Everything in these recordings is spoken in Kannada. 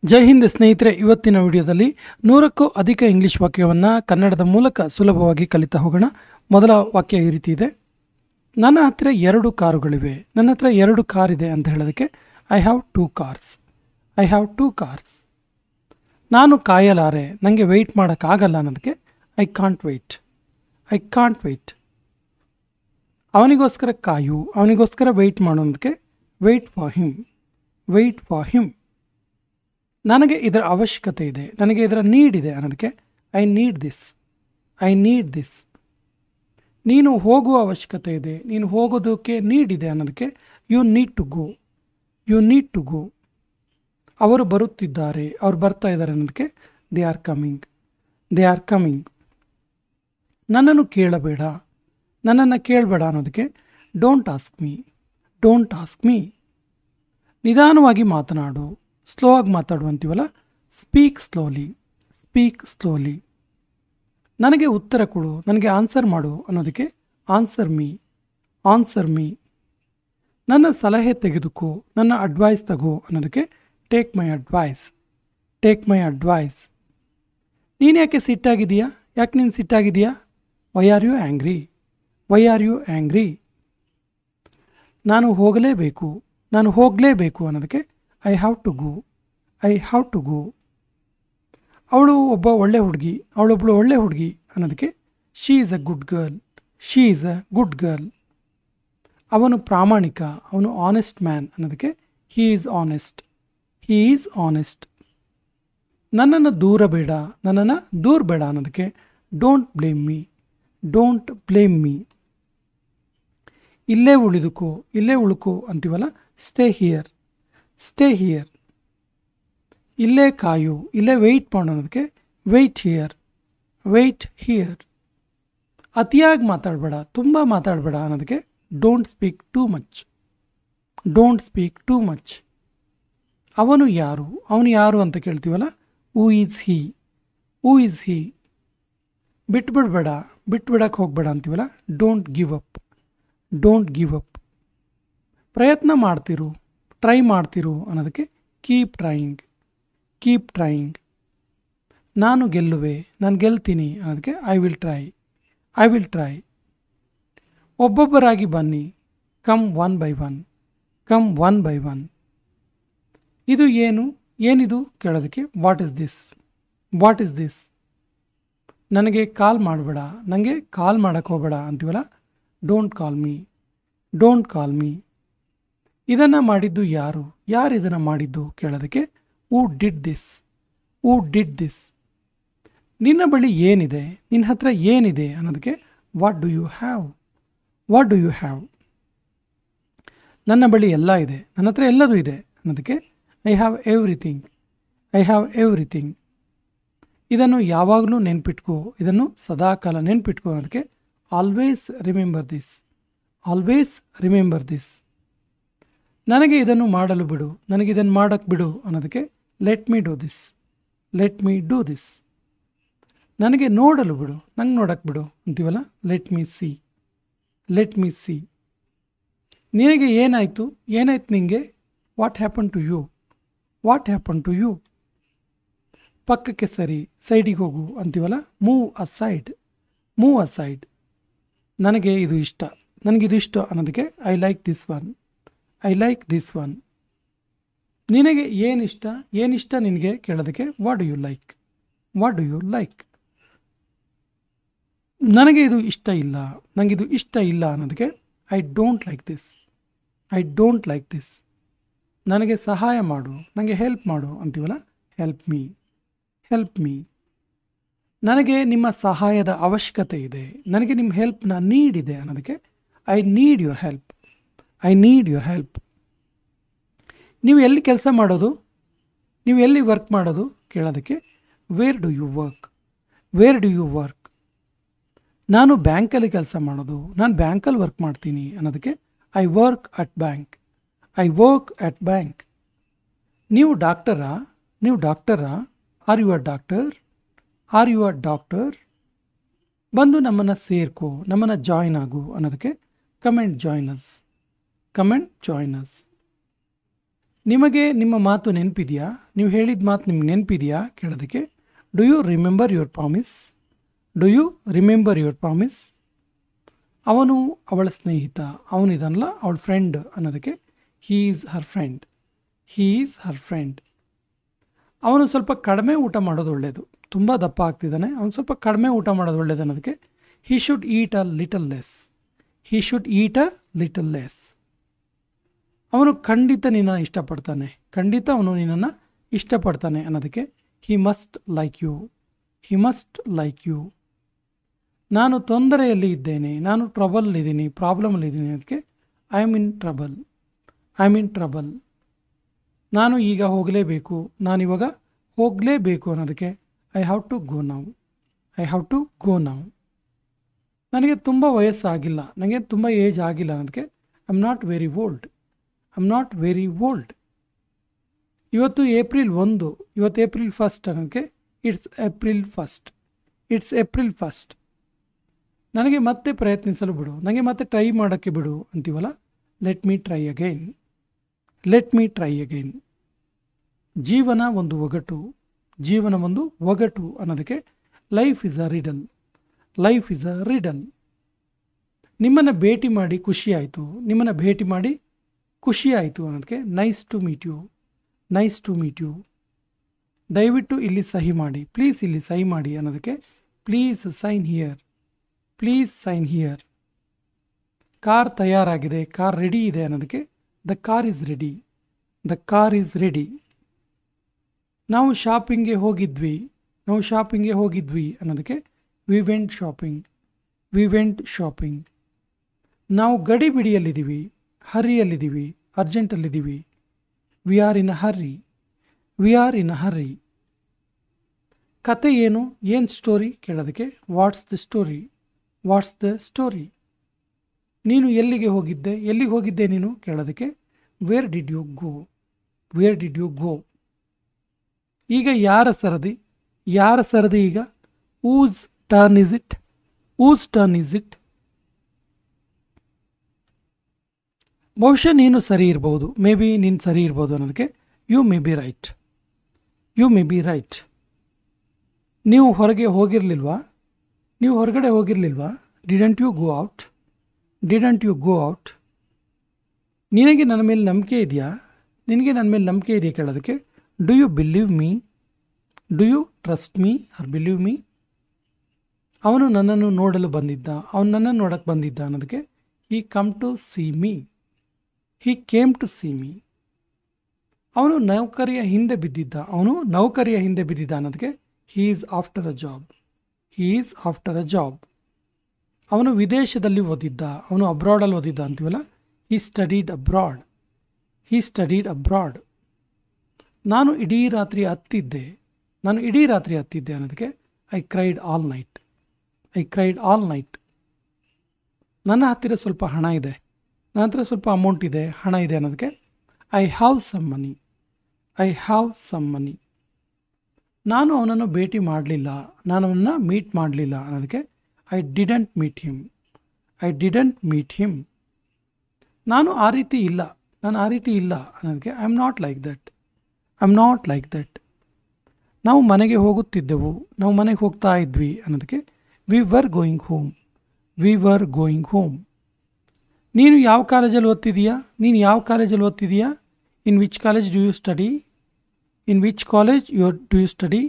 ಜೈ ಹಿಂದ್ ಸ್ನೇಹಿತರೆ, ಇವತ್ತಿನ ವಿಡಿಯೋದಲ್ಲಿ 100ಕ್ಕೂ ಅಧಿಕ ಇಂಗ್ಲಿಷ್ ವಾಕ್ಯವನ್ನು ಕನ್ನಡದ ಮೂಲಕ ಸುಲಭವಾಗಿ ಕಲಿತಾ ಹೋಗೋಣ. ಮೊದಲ ವಾಕ್ಯ ಈ ರೀತಿ ಇದೆ: ನನ್ನ ಹತ್ರ 2 ಕಾರುಗಳಿವೆ. ನನ್ನ ಹತ್ರ 2 ಕಾರ್ ಇದೆ ಅಂತ ಹೇಳೋದಕ್ಕೆ I have 2 cars. I have 2 cars. ನಾನು ಕಾಯಲಾರೆ, ನನಗೆ ವೆಯ್ಟ್ ಮಾಡೋಕ್ಕಾಗಲ್ಲ ಅನ್ನೋದಕ್ಕೆ I can't wait. I can't wait. ಅವನಿಗೋಸ್ಕರ ಕಾಯು, ಅವನಿಗೋಸ್ಕರ ವೆಯ್ಟ್ ಮಾಡೋದಕ್ಕೆ wait for him. Wait for him. ನನಗೆ ಇದರ ಅವಶ್ಯಕತೆ ಇದೆ, ನನಗೆ ಇದರ ನೀಡ್ ಇದೆ ಅನ್ನೋದಕ್ಕೆ I need this. I need this. ನೀನು ಹೋಗುವ ಅವಶ್ಯಕತೆ ಇದೆ, ನೀನು ಹೋಗೋದಕ್ಕೆ ನೀಡ್ ಇದೆ ಅನ್ನೋದಕ್ಕೆ you need to go. You need to go. ಅವರು ಬರುತ್ತಿದ್ದಾರೆ, ಅವ್ರು ಬರ್ತಾ ಇದ್ದಾರೆ ಅನ್ನೋದಕ್ಕೆ they are coming. They are coming. ನನ್ನನ್ನು ಕೇಳಬೇಡ, ನನ್ನನ್ನು ಕೇಳಬೇಡ ಅನ್ನೋದಕ್ಕೆ don't ask me. Don't ask me. ನಿಧಾನವಾಗಿ ಮಾತನಾಡು, ಸ್ಲೋ ಆಗಿ ಮಾತಾಡು ಅಂತೀವಲ್ಲ, ಸ್ಪೀಕ್ ಸ್ಲೋಲಿ. Speak slowly. ನನಗೆ ಉತ್ತರ ಕೊಡು, ನನಗೆ ಆನ್ಸರ್ ಮಾಡು ಅನ್ನೋದಕ್ಕೆ ಆನ್ಸರ್ ಮೀ. Answer me. ನನ್ನ ಸಲಹೆ ತೆಗೆದುಕೋ, ನನ್ನ ಅಡ್ವೈಸ್ ತಗೋ ಅನ್ನೋದಕ್ಕೆ take my advice. Take my advice. ನೀನು ಯಾಕೆ ಸಿಟ್ಟಾಗಿದೆಯಾ? ಯಾಕೆ ನೀನು ಸಿಟ್ಟಾಗಿದೆಯಾ? Why are you angry? Why are you angry? ನಾನು ಹೋಗಲೇಬೇಕು, ನಾನು ಹೋಗಲೇಬೇಕು ಅನ್ನೋದಕ್ಕೆ I have to go. I have to go. ಅವಳು ಒಬ್ಬ ಒಳ್ಳೆ ಹುಡುಗಿ, ಅವಳೊಬ್ಬಳು ಒಳ್ಳೆ ಹುಡುಗಿ ಅನ್ನೋದಕ್ಕೆ she is a good girl. She is a good girl. ಅವನು ಪ್ರಾಮಾಣಿಕ, ಅವನು ಆನೆಸ್ಟ್ ಮ್ಯಾನ್ ಅನ್ನೋದಕ್ಕೆ he is honest. He is honest. ನನ್ನನ್ನು ದೂರ ಬೇಡ, ನನ್ನನ್ನು ದೂರ ಬೇಡ ಅನ್ನೋದಕ್ಕೆ don't blame me. Don't blame me. ಇಲ್ಲೇ ಉಳಿದುಕೋ, ಇಲ್ಲೇ ಉಳ್ಕೋ ಅಂತೀವಲ್ಲ, ಸ್ಟೇ ಹಿಯರ್. Stay here. ಇಲ್ಲೇ ಕಾಯು, ಇಲ್ಲೇ ವೆಯ್ಟ್ ಮಾಡು ಅನ್ನೋದಕ್ಕೆ ವೆಯ್ಟ್ ಹಿಯರ್. Weight here. ಅತಿಯಾಗಿ ಮಾತಾಡಬೇಡ, ತುಂಬ ಮಾತಾಡಬೇಡ ಅನ್ನೋದಕ್ಕೆ don't speak too much. Don't speak too much. ಅವನು ಯಾರು, ಅವನು ಯಾರು ಅಂತ ಕೇಳ್ತೀವಲ್ಲ, who is he. Who is he. ಬಿಟ್ಬಿಡ್ಬೇಡ, ಬಿಟ್ಬಿಡಕ್ಕೆ ಹೋಗಬೇಡ ಅಂತೀವಲ್ಲ, don't give up. Don't give up. ಪ್ರಯತ್ನ ಮಾಡ್ತಿರು, ಟ್ರೈ ಮಾಡ್ತಿರು ಅನ್ನೋದಕ್ಕೆ ಕೀಪ್ ಟ್ರೈಯಿಂಗ್. Keep trying. ನಾನು ಗೆಲ್ಲುವೆ, ನಾನು ಗೆಲ್ತೀನಿ ಅನ್ನೋದಕ್ಕೆ I will try. I will try. ಒಬ್ಬೊಬ್ಬರಾಗಿ ಬನ್ನಿ, come one by one. Come one by one. ಇದು ಏನು, ಏನಿದು ಕೇಳೋದಕ್ಕೆ what is this. What is this. ನನಗೆ ಕಾಲ್ ಮಾಡಬೇಡ, ನನಗೆ ಕಾಲ್ ಮಾಡೋಕ್ಕೆ ಹೋಗಬೇಡ ಅಂತೀವಲ್ಲ, don't call me. Don't call me. ಇದನ್ನು ಮಾಡಿದ್ದು ಯಾರು, ಯಾರು ಇದನ್ನು ಮಾಡಿದ್ದು ಕೇಳೋದಕ್ಕೆ who did this. Who did this. ನಿನ್ನ ಬಳಿ ಏನಿದೆ, ನಿನ್ನ ಹತ್ರ ಏನಿದೆ ಅನ್ನೋದಕ್ಕೆ what do you have. What do you have. ನನ್ನ ಬಳಿ ಎಲ್ಲ ಇದೆ, ನನ್ನ ಹತ್ರ ಎಲ್ಲದೂ ಇದೆ ಅನ್ನೋದಕ್ಕೆ I have everything. I have everything. ಇದನ್ನು ಯಾವಾಗಲೂ ನೆನ್ಪಿಟ್ಕೋ, ಇದನ್ನು ಸದಾಕಾಲ ನೆನ್ಪಿಟ್ಕೋ ಅನ್ನೋದಕ್ಕೆ always remember this. Always remember this. ನನಗೆ ಇದನ್ನು ಮಾಡಲು ಬಿಡು, ನನಗೆ ಇದನ್ನು ಮಾಡೋಕ್ಕೆ ಬಿಡು ಅನ್ನೋದಕ್ಕೆ let me do this. Let me do this. ನನಗೆ ನೋಡಲು ಬಿಡು, ನಂಗೆ ನೋಡಕ್ಕೆ ಬಿಡು ಅಂತೀವಲ್ಲ, let me see. Let me see. ನಿನಗೆ ಏನಾಯಿತು, ಏನಾಯ್ತು ನಿನಗೆ, what happen to you. What happen to you. ಪಕ್ಕಕ್ಕೆ ಸರಿ, ಸೈಡಿಗೆ ಹೋಗು ಅಂತೀವಲ್ಲ, ಮೂವ್ ಅಸೈಡ್. Move aside. ನನಗೆ ಇದು ಇಷ್ಟ, ನನಗಿದು ಇಷ್ಟ ಅನ್ನೋದಕ್ಕೆ I like this one. I like this one. ನಿನಗೆ ಏನಿಷ್ಟ, ಏನಿಷ್ಟ ನಿನಗೆ ಕೇಳೋದಕ್ಕೆ what do you like. What do you like. ನನಗೆ ಇದು ಇಷ್ಟ ಇಲ್ಲ, ನನಗಿದು ಇಷ್ಟ ಇಲ್ಲ ಅನ್ನೋದಕ್ಕೆ I don't like this. I don't like this. ನನಗೆ ಸಹಾಯ ಮಾಡು, ನನಗೆ ಹೆಲ್ಪ್ ಮಾಡು ಅಂತೀವಲ್ಲ, ಹೆಲ್ಪ್ ಮೀ. Help me. ನನಗೆ ನಿಮ್ಮ ಸಹಾಯದ ಅವಶ್ಯಕತೆ ಇದೆ, ನನಗೆ ನಿಮ್ಮ ಹೆಲ್ಪ್ನ ನೀಡ್ ಇದೆ ಅನ್ನೋದಕ್ಕೆ I need your help. I need your help. ನೀವು ಎಲ್ಲಿ ಕೆಲಸ ಮಾಡೋದು, ನೀವು ಎಲ್ಲಿ ವರ್ಕ್ ಮಾಡೋದು ಕೇಳೋದಕ್ಕೆ where do you work. Where do you work. ನಾನು ಬ್ಯಾಂಕಲ್ಲಿ ಕೆಲಸ ಮಾಡೋದು, ನಾನು ಬ್ಯಾಂಕಲ್ಲಿ ವರ್ಕ್ ಮಾಡ್ತೀನಿ ಅನ್ನೋದಕ್ಕೆ I work at bank. I work at bank. ನೀವು ಡಾಕ್ಟರಾ, ನೀವು ಡಾಕ್ಟರಾ, are you a doctor. Are you a doctor. ಬಂದು ನಮ್ಮನ್ನು ಸೇರ್ಕೋ, ನಮ್ಮನ್ನು ಜಾಯ್ನ್ ಆಗು ಅನ್ನೋದಕ್ಕೆ come and join us. Come and join us. ನಿಮಗೆ ನಿಮ್ಮ ಮಾತು ನೆನಪಿದೆಯಾ? ನೀವು ಹೇಳಿದ ಮಾತು ನಿಮ್ಗೆ ನೆನಪಿದೆಯಾ ಕೇಳೋದಕ್ಕೆ do you remember your promise? Do you remember your promise? ಅವನು ಅವಳ ಸ್ನೇಹಿತ, ಅವನಿದನಲ್ಲ ಅವಳ ಫ್ರೆಂಡ್ ಅನ್ನೋದಕ್ಕೆ he is her friend. He is her friend. ಅವನು ಸ್ವಲ್ಪ ಕಡಿಮೆ ಊಟ ಮಾಡೋದು ಒಳ್ಳೆಯದು. ತುಂಬ ದಪ್ಪ ಆಗ್ತಿದ್ದಾನೆ, ಅವನು ಸ್ವಲ್ಪ ಕಡಿಮೆ ಊಟ ಮಾಡೋದು ಒಳ್ಳೆಯದು ಅನ್ನೋದಕ್ಕೆ he should eat a little less. He should eat a little less. ಅವನು ಖಂಡಿತ ನಿನ್ನನ್ನು ಇಷ್ಟಪಡ್ತಾನೆ, ಖಂಡಿತ ಅವನು ನಿನ್ನನ್ನು ಇಷ್ಟಪಡ್ತಾನೆ ಅನ್ನೋದಕ್ಕೆ he must like you. He must like you. ನಾನು ತೊಂದರೆಯಲ್ಲಿ ಇದ್ದೇನೆ, ನಾನು ಟ್ರಬಲಲ್ಲಿದ್ದೀನಿ, ಪ್ರಾಬ್ಲಮಲ್ಲಿದ್ದೀನಿ ಅನ್ನೋದಕ್ಕೆ I am in trouble. I am in trouble. ನಾನು ಈಗ ಹೋಗಲೇಬೇಕು, ನಾನಿವಾಗ ಹೋಗಲೇಬೇಕು ಅನ್ನೋದಕ್ಕೆ I have to go now. I have to go now. ನನಗೆ ತುಂಬ ವಯಸ್ಸಾಗಿಲ್ಲ, ನನಗೆ ತುಂಬ ಏಜ್ ಆಗಿಲ್ಲ ಅನ್ನೋದಕ್ಕೆ I am not very old. I am not very old. ಇವತ್ತು ಏಪ್ರಿಲ್ 1, ಇವತ್ತು ಏಪ್ರಿಲ್ 1 ಅನ್ನೋದಕ್ಕೆ ಇಟ್ಸ್ ಏಪ್ರಿಲ್ 1. It's April 1. ನನಗೆ ಮತ್ತೆ ಪ್ರಯತ್ನಿಸಲು ಬಿಡು, ನನಗೆ ಮತ್ತೆ ಟ್ರೈ ಮಾಡೋಕ್ಕೆ ಬಿಡು ಅಂತೀವಲ್ಲ, let me try again. Let me try again. ಜೀವನ ಒಂದು ಒಗಟು, ಜೀವನ ಒಂದು ಒಗಟು ಅನ್ನೋದಕ್ಕೆ life is a riddle. Life is a riddle. ನಿಮ್ಮನ್ನು ಭೇಟಿ ಮಾಡಿ ಖುಷಿಯಾಯಿತು, ನಿಮ್ಮನ್ನು ಭೇಟಿ ಮಾಡಿ ಖುಷಿಯಾಯಿತು ಅನ್ನೋದಕ್ಕೆ nice to meet you. Nice to meet you. ದಯವಿಟ್ಟು ಇಲ್ಲಿ ಸಹಿ ಮಾಡಿ, ಪ್ಲೀಸ್ ಇಲ್ಲಿ ಸಹಿ ಮಾಡಿ ಅನ್ನೋದಕ್ಕೆ please sign here. Please sign here. Car ತಯಾರಾಗಿದೆ, ಕಾರ್ ರೆಡಿ ಇದೆ ಅನ್ನೋದಕ್ಕೆ the car is ready. The car is ready. ನಾವು ಶಾಪಿಂಗ್ಗೆ ಹೋಗಿದ್ವಿ, ನಾವು ಶಾಪಿಂಗ್ಗೆ ಹೋಗಿದ್ವಿ ಅನ್ನೋದಕ್ಕೆ we went shopping. We went shopping. ನಾವು ಗಡಿಬಿಡಿಯಲ್ಲಿದ್ದೀವಿ, ಹರಿಯಲ್ಲಿದ್ದೀವಿ, ಅರ್ಜೆಂಟಲ್ಲಿದ್ದೀವಿ. We are in a hurry. We are in a hurry. ಕತೆ ಏನು, ಏನು ಸ್ಟೋರಿ ಕೇಳೋದಕ್ಕೆ what's the story. What's the story. ನೀನು ಎಲ್ಲಿಗೆ ಹೋಗಿದ್ದೆ, ಎಲ್ಲಿಗೆ ಹೋಗಿದ್ದೆ ನೀನು ಕೇಳೋದಕ್ಕೆ where did you go. Where did you go. ಈಗ ಯಾರ ಸರದಿ, ಯಾರ ಸರದಿ ಈಗ? Whose turn is it? Whose turn is it? ಬಹುಶಃ ನೀನು ಸರಿ ಇರ್ಬೋದು, ಮೇ ಬಿ ನೀನು ಸರಿ ಇರ್ಬೋದು ಅನ್ನೋದಕ್ಕೆ you may be right. You may be right. ನೀವು ಹೊರಗೆ ಹೋಗಿರಲಿಲ್ವಾ? ನೀವು ಹೊರಗಡೆ ಹೋಗಿರಲಿಲ್ವಾ? Didn't you go out? Didn't you go out? ನಿನಗೆ ನನ್ನ ಮೇಲೆ ನಂಬಿಕೆ ಇದೆಯಾ? ನಿನಗೆ ನನ್ನ ಮೇಲೆ ನಂಬಿಕೆ ಇದೆಯಾ ಕೇಳೋದಕ್ಕೆ do you believe me? Do you trust me or believe me? ಅವನು ನನ್ನನ್ನು ನೋಡಲು ಬಂದಿದ್ದ, ಅವನು ನನ್ನನ್ನು ನೋಡಕ್ಕೆ ಬಂದಿದ್ದ ಅನ್ನೋದಕ್ಕೆ he come to see me. He came to see me. ಅವನು ನೌಕರಿಯ ಹಿಂದೆ ಬಿದ್ದಿದ್ದ, ಅವನು ನೌಕರಿಯ ಹಿಂದೆ ಬಿದ್ದಿದ್ದ ಅನ್ನೋದಕ್ಕೆ he is after a job. He is after a job. ಅವನು ವಿದೇಶದಲ್ಲಿ ಓದಿದ್ದ, ಅವನು ಅಬ್ರಾಡಲ್ಲಿ ಓದಿದ್ದ ಅಂತೀವಲ್ಲ, he studied abroad. He studied abroad. ನಾನು ಇಡೀ ರಾತ್ರಿ ಹತ್ತಿದ್ದೆ, ನಾನು ಇಡೀ ರಾತ್ರಿ ಹತ್ತಿದ್ದೆ ಅನ್ನೋದಕ್ಕೆ I cried all night. I cried all night. ನನ್ನ ಹತ್ತಿರ ಸ್ವಲ್ಪ ಹಣ ಇದೆ, ನನ್ನ ಹತ್ರ ಸ್ವಲ್ಪ ಅಮೌಂಟ್ ಇದೆ, ಹಣ ಇದೆ ಅನ್ನೋದಕ್ಕೆ I have some money. I have some money. ನಾನು ಅವನನ್ನು ಭೇಟಿ ಮಾಡಲಿಲ್ಲ, ನಾನು ಅವನನ್ನು ಮೀಟ್ ಮಾಡಲಿಲ್ಲ ಅನ್ನೋದಕ್ಕೆ I didn't meet him. I didn't meet him. ನಾನು ಆ ರೀತಿ ಇಲ್ಲ, ನಾನು ಆ ರೀತಿ ಇಲ್ಲ ಅನ್ನೋದಕ್ಕೆ I am not like that. I am not like that. ನಾವು ಮನೆಗೆ ಹೋಗುತ್ತಿದ್ದೆವು, ನಾವು ಮನೆಗೆ ಹೋಗ್ತಾ ಇದ್ವಿ ಅನ್ನೋದಕ್ಕೆ we were going home. We were going home. ನೀನು ಯಾವ ಕಾಲೇಜಲ್ಲಿ ಓದ್ತಿದೀಯಾ? ನೀನು ಯಾವ ಕಾಲೇಜಲ್ಲಿ ಓದ್ತಿದೀಯಾ? In which college do you study? In which college do you study?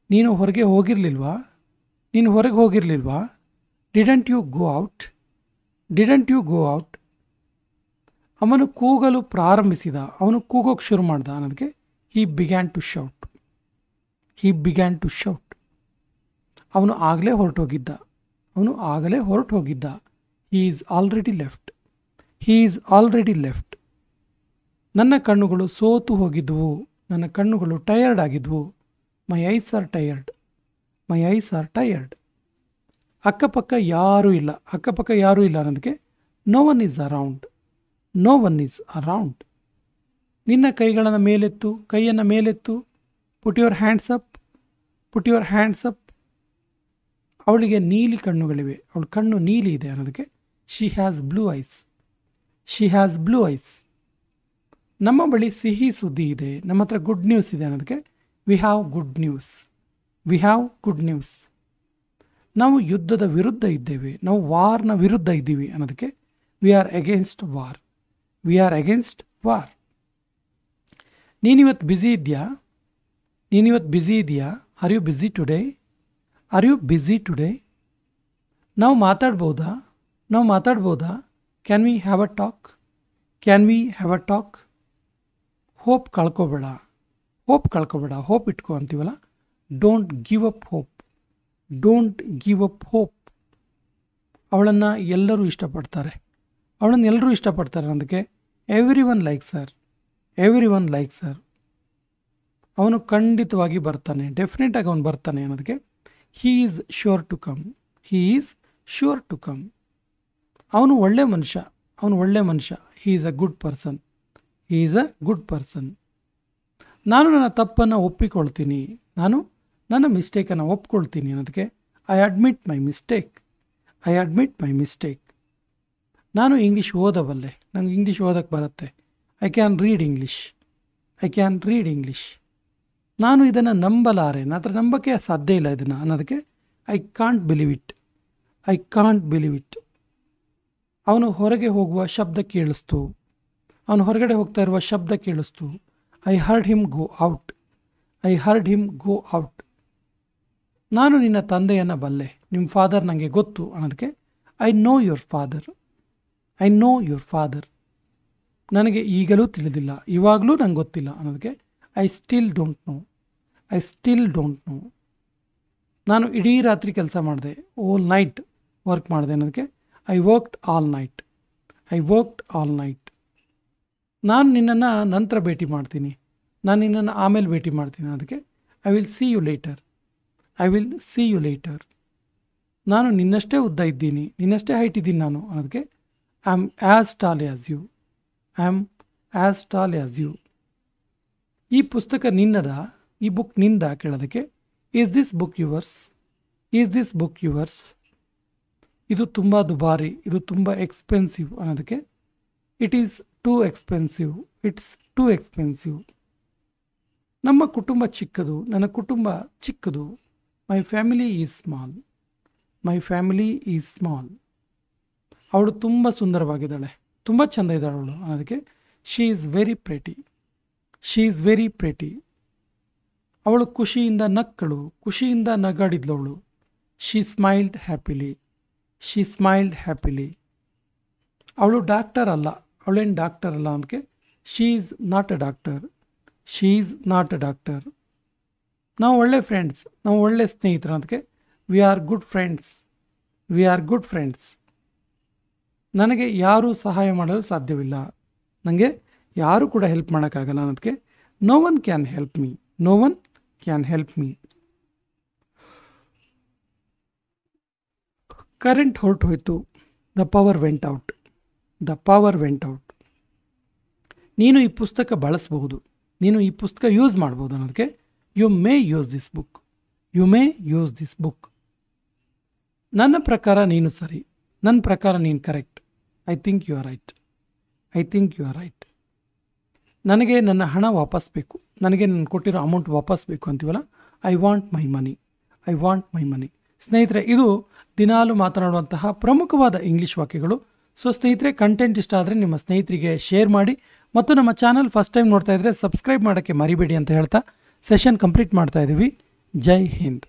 ನೀನು ಹೊರಗೆ ಹೋಗಿರಲಿಲ್ವಾ? ನೀನು ಹೊರಗೆ ಹೋಗಿರಲಿಲ್ವಾ? Didn't you go out? Didn't you go out? ಅವನು ಕೂಗಲು ಪ್ರಾರಂಭಿಸಿದ, ಅವನು ಕೂಗೋಕ್ಕೆ ಶುರು ಮಾಡ್ದ ಅನ್ನೋದಕ್ಕೆ he began to shout. He began to shout. ಅವನು ಆಗಲೇ ಹೊರಟೋಗಿದ್ದ, ಅವನು ಆಗಲೇ ಹೊರಟೋಗಿದ್ದ. He is already left. He is already left. ನನ್ನ ಕಣ್ಣುಗಳು ಸೋತು ಹೋಗಿದ್ವು, ನನ್ನ ಕಣ್ಣುಗಳು ಟಯರ್ಡ್ ಆಗಿದ್ವು. My eyes are tired. My eyes are tired. ಅಕ್ಕಪಕ್ಕ ಯಾರೂ ಇಲ್ಲ, ಅಕ್ಕಪಕ್ಕ ಯಾರೂ ಇಲ್ಲ ಅನ್ನೋದಕ್ಕೆ no one is around. No one is around. ನಿನ್ನ ಕೈಗಳನ್ನು ಮೇಲೆತ್ತು, ಕೈಯನ್ನು ಮೇಲೆತ್ತು. Put your hands up. Put your hands up. ಅವಳಿಗೆ ನೀಲಿ ಕಣ್ಣುಗಳಿವೆ, ಅವಳ ಕಣ್ಣು ನೀಲಿ ಇದೆ ಅನ್ನೋದಕ್ಕೆ she has blue eyes. She has blue eyes. ನಮ್ಮ ಬಳಿ ಸಿಹಿ ಸುದ್ದಿ ಇದೆ, ನಮ್ಮ ಹತ್ರ ಗುಡ್ ನ್ಯೂಸ್ ಇದೆ ಅನ್ನೋದಕ್ಕೆ we have good news. We have good news. ನಾವು ಯುದ್ಧದ ವಿರುದ್ಧ ಇದ್ದೇವೆ, ನಾವು ವಾರ್ನ ವಿರುದ್ಧ ಇದ್ದೀವಿ ಅನ್ನೋದಕ್ಕೆ we are against war. We are against war. ನೀನಿವತ್ತು ಬ್ಯುಸಿ ಇದೆಯಾ? ನೀನಿವತ್ತು ಬ್ಯುಸಿ ಇದೆಯಾ? Are you busy today? Are you busy today? ನಾವು ಮಾತಾಡ್ಬೋದಾ? ನಾವು ಮಾತಾಡ್ಬೋದಾ? Can we have a talk? Can we have a talk? Hope ಕಳ್ಕೊಬೇಡ, ಹೋಪ್ ಕಳ್ಕೊಬೇಡ, ಹೋಪ್ ಇಟ್ಕೋ ಅಂತೀವಲ್ಲ. Don't give up hope. Don't give up hope. ಅವಳನ್ನು ಎಲ್ಲರೂ ಇಷ್ಟಪಡ್ತಾರೆ, ಅವಳನ್ನು ಎಲ್ಲರೂ ಇಷ್ಟಪಡ್ತಾರೆ ಅನ್ನೋದಕ್ಕೆ everyone likes her. Everyone likes her. ಅವನು ಖಂಡಿತವಾಗಿ ಬರ್ತಾನೆ, ಡೆಫಿನೆಟಾಗಿ ಅವನು ಬರ್ತಾನೆ ಅನ್ನೋದಕ್ಕೆ he is sure to come. He is sure to come. ಅವನು ಒಳ್ಳೆ ಮನುಷ್ಯ, ಅವನು ಒಳ್ಳೆ ಮನುಷ್ಯ. He is a good person. He is a good person. ನಾನು ನನ್ನ ತಪ್ಪನ್ನು ಒಪ್ಪಿಕೊಳ್ತೀನಿ, ನಾನು ನನ್ನ ಮಿಸ್ಟೇಕನ್ನು ಒಪ್ಕೊಳ್ತೀನಿ ಅನ್ನೋದಕ್ಕೆ I admit my mistake. I admit my mistake. ನಾನು ಇಂಗ್ಲೀಷ್ ಓದಬಲ್ಲೆ, ನನಗೆ ಇಂಗ್ಲೀಷ್ ಓದಕ್ಕೆ ಬರುತ್ತೆ. I can read English. I can read English. ನಾನು ಇದನ್ನು ನಂಬಲಾರೆ, ನನ್ನ ಹತ್ರ ನಂಬಕ್ಕೆ ಸಾಧ್ಯ ಇಲ್ಲ ಇದನ್ನು ಅನ್ನೋದಕ್ಕೆ I can't believe it. I can't believe it. ಅವನು ಹೊರಗೆ ಹೋಗುವ ಶಬ್ದ ಕೇಳಿಸ್ತು, ಅವನು ಹೊರಗಡೆ ಹೋಗ್ತಾ ಇರುವ ಶಬ್ದ ಕೇಳಿಸ್ತು. I heard him go out. I heard him go out. ನಾನು ನಿನ್ನ ತಂದೆಯನ್ನು ಬಲ್ಲೆ, ನಿಮ್ಮ ಫಾದರ್ ನನಗೆ ಗೊತ್ತು ಅನ್ನೋದಕ್ಕೆ I know your father. I know your father. ನನಗೆ ಈಗಲೂ ತಿಳಿದಿಲ್ಲ, ಇವಾಗಲೂ ನಂಗೆ ಗೊತ್ತಿಲ್ಲ ಅನ್ನೋದಕ್ಕೆ I still don't know. I still don't know. ನಾನು ಇಡೀ ರಾತ್ರಿ ಕೆಲಸ ಮಾಡಿದೆ, ಓಲ್ ನೈಟ್ ವರ್ಕ್ ಮಾಡಿದೆ ಅನ್ನೋದಕ್ಕೆ I worked all night. I worked all night. ನಾನು ನಿನ್ನನ್ನು ನಂತರ ಭೇಟಿ ಮಾಡ್ತೀನಿ, ನಾನು ನಿನ್ನನ್ನು ಆಮೇಲೆ ಭೇಟಿ ಮಾಡ್ತೀನಿ ಅನ್ನೋದಕ್ಕೆ I will see you later. I will see you later. ನಾನು ನಿನ್ನಷ್ಟೇ ಉದ್ದ ಇದ್ದೀನಿ, ನಿನ್ನಷ್ಟೇ ಹೈಟ್ ಇದ್ದೀನಿ ನಾನು ಅನ್ನೋದಕ್ಕೆ I am as tall as you. I am as tall as you. ಈ ಪುಸ್ತಕ ನಿನ್ನದ, ಈ ಬುಕ್ ನಿಂದ ಕೇಳೋದಕ್ಕೆ is this book yours? Is this book yours? ಇದು ತುಂಬ ದುಬಾರಿ, ಇದು ತುಂಬ ಎಕ್ಸ್ಪೆನ್ಸಿವ್ ಅನ್ನೋದಕ್ಕೆ it is too expensive. It's too expensive. ನಮ್ಮ ಕುಟುಂಬ ಚಿಕ್ಕದು, ನನ್ನ ಕುಟುಂಬ ಚಿಕ್ಕದು. My family is small. My family is small. ಅವಳು ತುಂಬ ಸುಂದರವಾಗಿದ್ದಾಳೆ, ತುಂಬ ಚೆಂದ ಇದ್ದಾಳೆ ಅವಳು ಅನ್ನೋದಕ್ಕೆ she is very pretty. She is very pretty. ಅವಳು ಖುಷಿಯಿಂದ ನಕ್ಕಳು, ಖುಷಿಯಿಂದ ನಗಾಡಿದ್ಲು ಅವಳು. ಶೀ ಸ್ಮೈಲ್ಡ್ ಹ್ಯಾಪಿಲಿ. ಶೀ ಸ್ಮೈಲ್ಡ್ ಹ್ಯಾಪಿಲಿ. ಅವಳು ಡಾಕ್ಟರ್ ಅಲ್ಲ, ಅವಳೇನು ಡಾಕ್ಟರ್ ಅಲ್ಲ ಅದಕ್ಕೆ she is not A doctor. She is not A doctor. ನಾವು ಒಳ್ಳೆ ಫ್ರೆಂಡ್ಸ್, ನಾವು ಒಳ್ಳೆ ಸ್ನೇಹಿತರು ಅದಕ್ಕೆ we are good friends. We are good friends. ನನಗೆ ಯಾರೂ ಸಹಾಯ ಮಾಡಲು ಸಾಧ್ಯವಿಲ್ಲ, ನನಗೆ ಯಾರೂ ಕೂಡ ಹೆಲ್ಪ್ ಮಾಡೋಕ್ಕಾಗಲ್ಲ ಅನ್ನೋದಕ್ಕೆ no one can help me. No one can help me. Current ಹೊರಟು ಹೋಯಿತು. The power went out. The power went out. ನೀನು ಈ ಪುಸ್ತಕ ಬಳಸಬಹುದು, ನೀನು ಈ ಪುಸ್ತಕ ಯೂಸ್ ಮಾಡ್ಬೋದು ಅನ್ನೋದಕ್ಕೆ you may use this book. You may use this book. ನನ್ನ ಪ್ರಕಾರ ನೀನು ಸರಿ, ನನ್ನ ಪ್ರಕಾರ ನೀನು correct. I think you are right. I think you are right. ನನಗೆ ನನ್ನ ಹಣ ವಾಪಸ್ ಬೇಕು, ನನಗೆ ನಾನು ಕೊಟ್ಟಿರೋ ಅಮೌಂಟ್ ವಾಪಸ್ ಬೇಕು ಅಂತೀವಲ್ಲ, I want my money. I want my money. ಸ್ನೇಹಿತರೆ, ಇದು ದಿನಾಲು ಮಾತನಾಡುವಂತಹ ಪ್ರಮುಖವಾದ ಇಂಗ್ಲೀಷ್ ವಾಕ್ಯಗಳು. ಸೊ ಸ್ನೇಹಿತರೆ, ಕಂಟೆಂಟ್ ಇಷ್ಟ ಆದರೆ ನಿಮ್ಮ ಸ್ನೇಹಿತರಿಗೆ ಶೇರ್ ಮಾಡಿ ಮತ್ತು ನಮ್ಮ ಚಾನಲ್ ಫಸ್ಟ್ ಟೈಮ್ ನೋಡ್ತಾ ಇದ್ದರೆ ಸಬ್ಸ್ಕ್ರೈಬ್ ಮಾಡೋಕ್ಕೆ ಮರಿಬೇಡಿ ಅಂತ ಹೇಳ್ತಾ ಸೆಷನ್ ಕಂಪ್ಲೀಟ್ ಮಾಡ್ತಾ ಇದ್ದೀವಿ. ಜೈ ಹಿಂದ್.